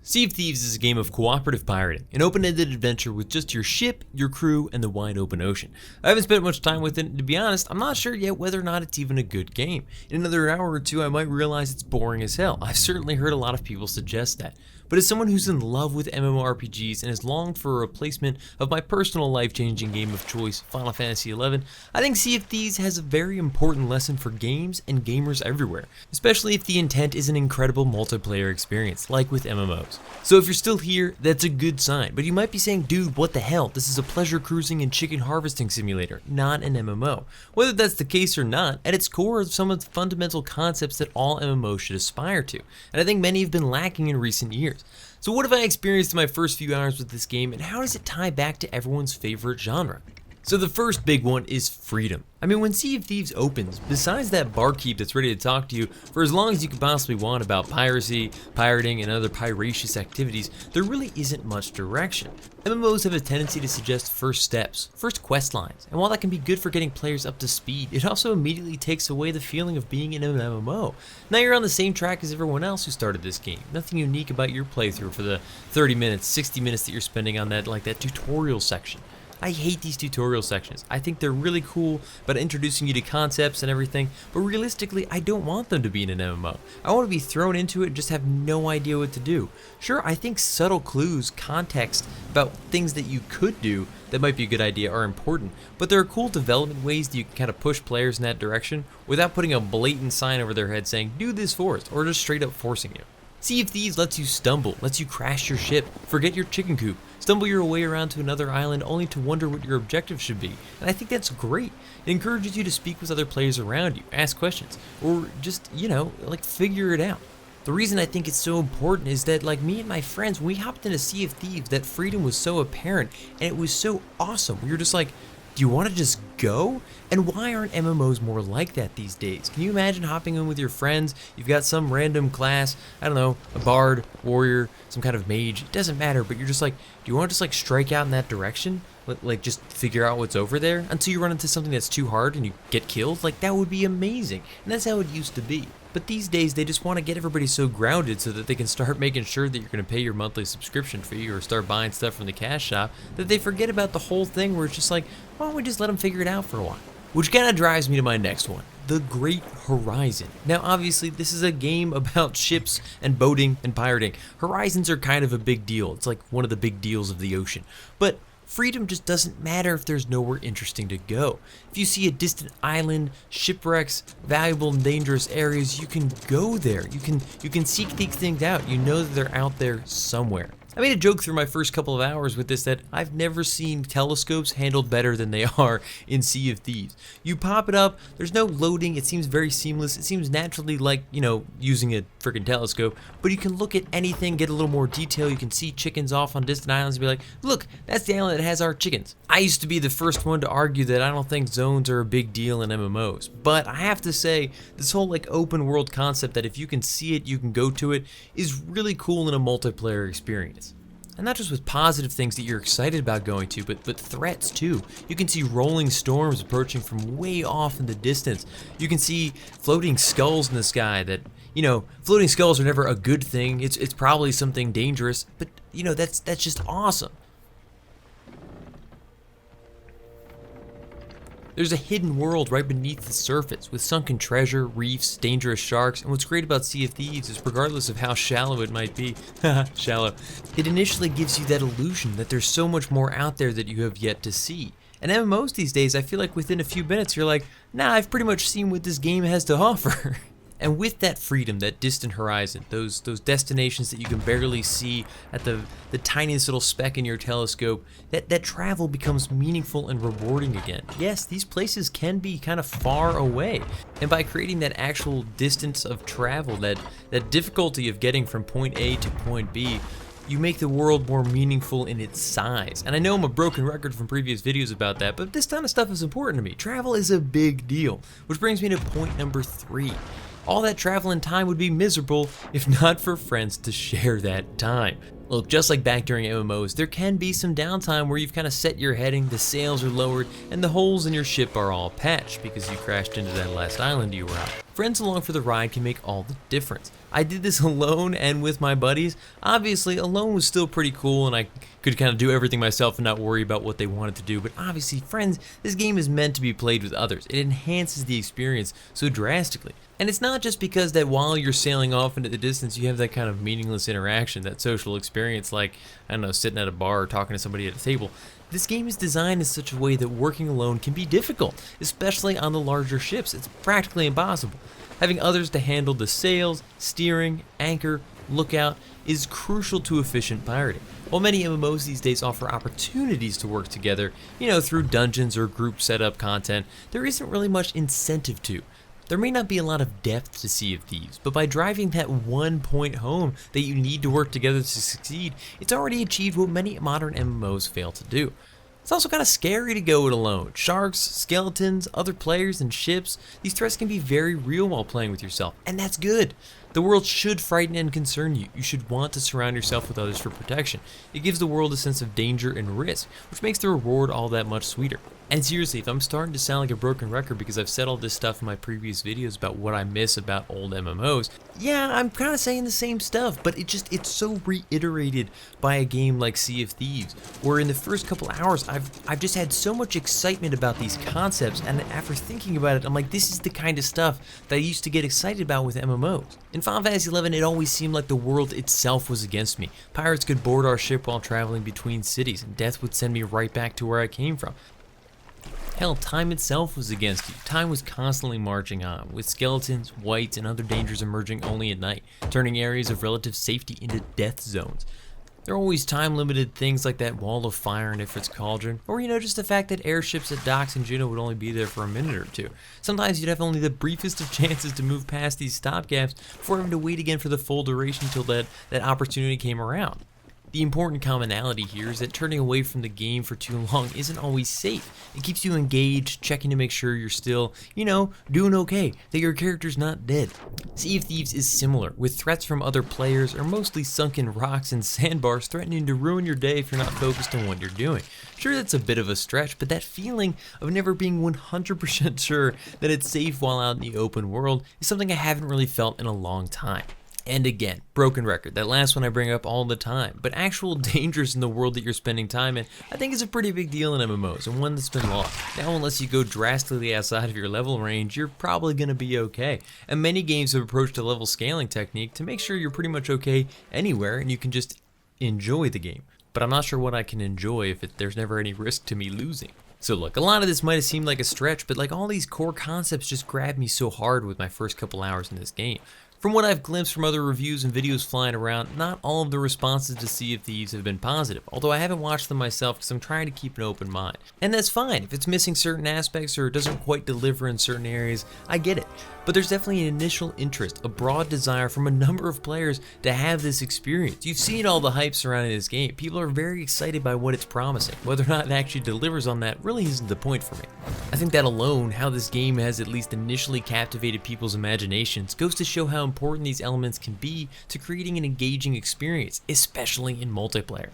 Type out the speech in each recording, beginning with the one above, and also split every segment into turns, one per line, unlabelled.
Sea of Thieves is a game of cooperative pirating, an open-ended adventure with just your ship, your crew, and the wide open ocean. I haven't spent much time with it, and to be honest, I'm not sure yet whether or not it's even a good game. In another hour or two, I might realize it's boring as hell. I've certainly heard a lot of people suggest that. But as someone who's in love with MMORPGs and has longed for a replacement of my personal life-changing game of choice, Final Fantasy XI, I think Sea of Thieves has a very important lesson for games and gamers everywhere, especially if the intent is an incredible multiplayer experience, like with MMOs. So if you're still here, that's a good sign, but you might be saying, dude, what the hell, this is a pleasure cruising and chicken harvesting simulator, not an MMO. Whether that's the case or not, at its core are some of the fundamental concepts that all MMOs should aspire to, and I think many have been lacking in recent years. So what have I experienced in my first few hours with this game, and how does it tie back to everyone's favorite genre? So the first big one is freedom. I mean, when Sea of Thieves opens, besides that barkeep that's ready to talk to you for as long as you could possibly want about piracy, pirating, and other piracious activities, there really isn't much direction. MMOs have a tendency to suggest first steps, first quest lines, and while that can be good for getting players up to speed, it also immediately takes away the feeling of being in an MMO. Now you're on the same track as everyone else who started this game. Nothing unique about your playthrough for the 30 minutes, 60 minutes that you're spending on that tutorial section. I hate these tutorial sections. I think they're really cool about introducing you to concepts and everything, but realistically, I don't want them to be in an MMO. I want to be thrown into it and just have no idea what to do. Sure, I think subtle clues, context about things that you could do that might be a good idea are important, but there are cool development ways that you can kind of push players in that direction without putting a blatant sign over their head saying, do this for us, or just straight up forcing you. Sea of Thieves lets you stumble, lets you crash your ship, forget your chicken coop, stumble your way around to another island only to wonder what your objective should be, and I think that's great. It encourages you to speak with other players around you, ask questions, or just, figure it out. The reason I think it's so important is that, like me and my friends, when we hopped into Sea of Thieves, that freedom was so apparent, and it was so awesome. We were just like, do you want to just go? And why aren't MMOs more like that these days? Can you imagine hopping in with your friends? You've got some random class, I don't know, a bard, warrior, some kind of mage, it doesn't matter, but you're just like, do you want to just strike out in that direction? Just figure out what's over there until you run into something that's too hard and you get killed? That would be amazing. And that's how it used to be. But these days, they just want to get everybody so grounded so that they can start making sure that you're going to pay your monthly subscription fee or start buying stuff from the cash shop, that they forget about the whole thing where it's just like, why don't we just let them figure it out for a while? Which kind of drives me to my next one, the Great Horizon. Now, obviously, this is a game about ships and boating and pirating. Horizons are kind of a big deal. It's like one of the big deals of the ocean. But freedom just doesn't matter if there's nowhere interesting to go. If you see a distant island, shipwrecks, valuable and dangerous areas, you can go there. You can seek these things out. You know that they're out there somewhere. I made a joke through my first couple of hours with this that I've never seen telescopes handled better than they are in Sea of Thieves. You pop it up, there's no loading, it seems very seamless, it seems naturally like, using a freaking telescope, but you can look at anything, get a little more detail, you can see chickens off on distant islands and be like, look, that's the island that has our chickens. I used to be the first one to argue that I don't think zones are a big deal in MMOs, but I have to say, this whole open world concept that if you can see it, you can go to it, is really cool in a multiplayer experience. And not just with positive things that you're excited about going to, but threats too. You can see rolling storms approaching from way off in the distance. You can see floating skulls in the sky that, floating skulls are never a good thing. It's probably something dangerous, but that's just awesome. There's a hidden world right beneath the surface with sunken treasure, reefs, dangerous sharks, and what's great about Sea of Thieves is regardless of how shallow it might be, shallow, it initially gives you that illusion that there's so much more out there that you have yet to see. And MMOs these days, I feel like within a few minutes you're like, nah, I've pretty much seen what this game has to offer. And with that freedom, that distant horizon, those destinations that you can barely see at the tiniest little speck in your telescope, that travel becomes meaningful and rewarding again. Yes, these places can be kind of far away. And by creating that actual distance of travel, that difficulty of getting from point A to point B, you make the world more meaningful in its size. And I know I'm a broken record from previous videos about that, but this kind of stuff is important to me. Travel is a big deal, which brings me to point number 3. All that travel and time would be miserable if not for friends to share that time. Look, just like back during MMOs, there can be some downtime where you've kind of set your heading, the sails are lowered, and the holes in your ship are all patched because you crashed into that last island you were on. Friends along for the ride can make all the difference. I did this alone and with my buddies. Obviously, alone was still pretty cool and I could kind of do everything myself and not worry about what they wanted to do. But obviously, friends, this game is meant to be played with others. It enhances the experience so drastically. And it's not just because that while you're sailing off into the distance, you have that kind of meaningless interaction, that social experience like, I don't know, sitting at a bar or talking to somebody at a table. This game is designed in such a way that working alone can be difficult, especially on the larger ships. It's practically impossible. Having others to handle the sails, steering, anchor, lookout is crucial to efficient pirating. While many MMOs these days offer opportunities to work together, through dungeons or group setup content, there isn't really much incentive to. There may not be a lot of depth to Sea of Thieves, but by driving that one point home that you need to work together to succeed, it's already achieved what many modern MMOs fail to do. It's also kind of scary to go it alone. Sharks, skeletons, other players, and ships, these threats can be very real while playing with yourself, and that's good. The world should frighten and concern you. You should want to surround yourself with others for protection. It gives the world a sense of danger and risk, which makes the reward all that much sweeter. And seriously, if I'm starting to sound like a broken record because I've said all this stuff in my previous videos about what I miss about old MMOs, yeah, I'm kind of saying the same stuff, but it's so reiterated by a game like Sea of Thieves, where in the first couple hours, I've just had so much excitement about these concepts, and after thinking about it, I'm like, this is the kind of stuff that I used to get excited about with MMOs. In Final Fantasy XI, it always seemed like the world itself was against me. Pirates could board our ship while traveling between cities, and death would send me right back to where I came from. Hell, time itself was against you. Time was constantly marching on, with skeletons, wights, and other dangers emerging only at night, turning areas of relative safety into death zones. There are always time-limited things like that wall of fire in Ifrit's Cauldron, or just the fact that airships at docks in Juneau would only be there for a minute or two. Sometimes you'd have only the briefest of chances to move past these stopgaps before having to wait again for the full duration till that opportunity came around. The important commonality here is that turning away from the game for too long isn't always safe. It keeps you engaged, checking to make sure you're still, doing okay, that your character's not dead. Sea of Thieves is similar, with threats from other players or mostly sunken rocks and sandbars threatening to ruin your day if you're not focused on what you're doing. Sure, that's a bit of a stretch, but that feeling of never being 100% sure that it's safe while out in the open world is something I haven't really felt in a long time. And again, broken record, that last one I bring up all the time, but actual dangers in the world that you're spending time in, I think is a pretty big deal in MMOs, and one that's been lost. Now, unless you go drastically outside of your level range, you're probably going to be okay. And many games have approached a level scaling technique to make sure you're pretty much okay anywhere, and you can just enjoy the game. But I'm not sure what I can enjoy if there's never any risk to me losing. So look, a lot of this might have seemed like a stretch, but like all these core concepts just grabbed me so hard with my first couple hours in this game. From what I've glimpsed from other reviews and videos flying around, not all of the responses to Sea of Thieves have been positive, although I haven't watched them myself because I'm trying to keep an open mind. And that's fine. If it's missing certain aspects or it doesn't quite deliver in certain areas, I get it. But there's definitely an initial interest, a broad desire from a number of players to have this experience. You've seen all the hype surrounding this game. People are very excited by what it's promising. Whether or not it actually delivers on that really isn't the point for me. I think that alone, how this game has at least initially captivated people's imaginations, goes to show how important these elements can be to creating an engaging experience, especially in multiplayer.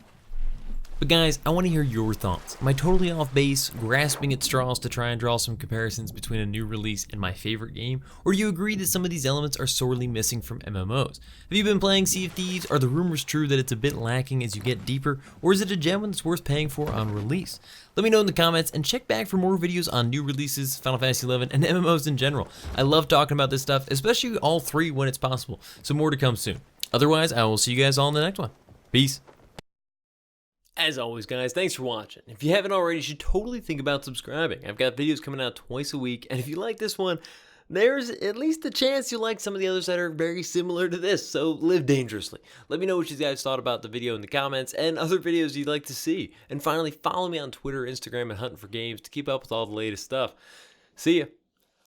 But guys, I want to hear your thoughts. Am I totally off base, grasping at straws to try and draw some comparisons between a new release and my favorite game? Or do you agree that some of these elements are sorely missing from MMOs? Have you been playing Sea of Thieves? Are the rumors true that it's a bit lacking as you get deeper? Or is it a gem that's worth paying for on release? Let me know in the comments and check back for more videos on new releases, Final Fantasy XI, and MMOs in general. I love talking about this stuff, especially all three when it's possible. So more to come soon. Otherwise, I will see you guys all in the next one. Peace. As always, guys, thanks for watching. If you haven't already, you should totally think about subscribing. I've got videos coming out twice a week, and if you like this one, there's at least a chance you like some of the others that are very similar to this, so live dangerously. Let me know what you guys thought about the video in the comments and other videos you'd like to see. And finally, follow me on Twitter, Instagram, and Huntin for Games to keep up with all the latest stuff. See ya.